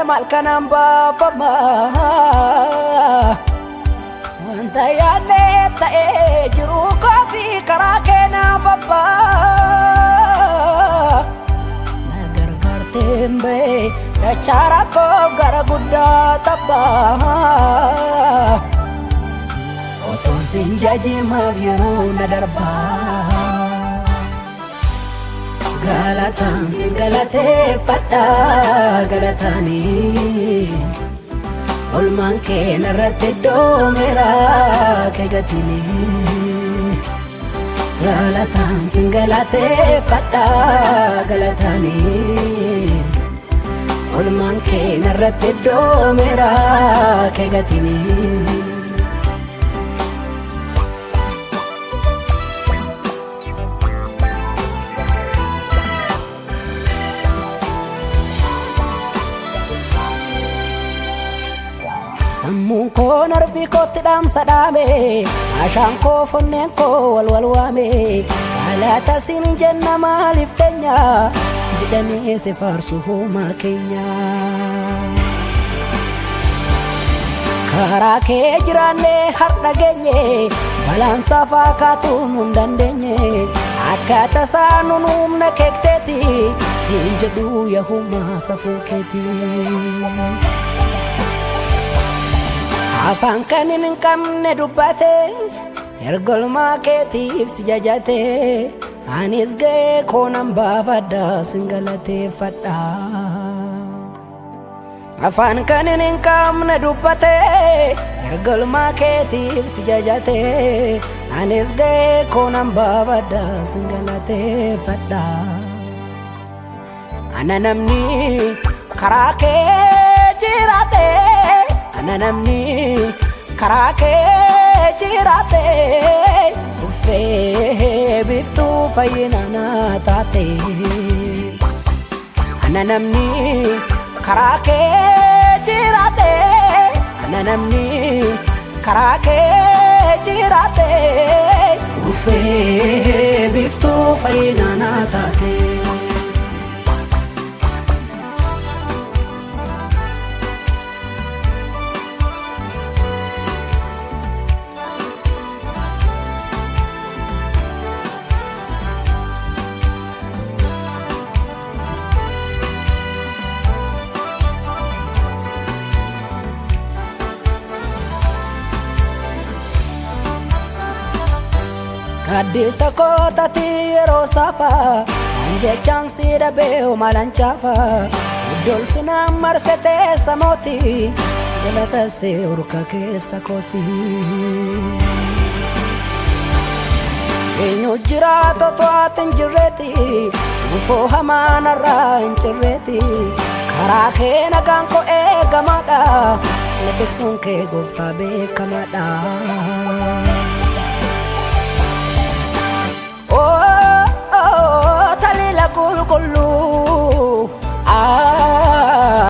malkanaan baafamaa wanta yaadne ta'ee jiru koofii karaa keenaaf abbaa na gargaarteen ba'ee dachaa rakkoof gara guddaa tabbaa otoon sin jajimaaf yeroo na darbaa galatan sin galateeffadha galatani olmaan kee narratti doomeera keegatini galatan sin galateeffadha galatani olmaan kee narratti doomeera keegatini sammuun koo narbii kootti dhaamsa dhaame ashaan koo fonneen koo walwal waame galata siin jenna maaliif teenya jedhamee si faarsu uumaa keenya karaa kee jiraanne har'a geenye balaan safaa kaatuun hin dandeenye akkaataa isaa nuun humna keekteeti siin jedhu yahumaa safuu keeti afaan kan hin qabne dubbate ergolmaa keetiif si jajate anis ga'ee koonan baafadha sin galateeffadha afaan kan hin qabne dubbate ergolmaa keetiif si jajate anis ga'ee koonan baafadha sin galateeffadha ana namni karaa kee jiraate ana namni karaa kee jiraate dhufee biftuu fayyina na taate ana namni karaa kee jiraate ana namni karaa kee jiraate dhufee biftuu fayyina na taate Kadisa kota tiro safa anje chansi da beo malanchafa dolfina marsete samoti galata se urka ke sakoti enyo jirato to atinjireti ufo hamana ra injireti karake na ganko e gamada neteksun ke gofta be kamada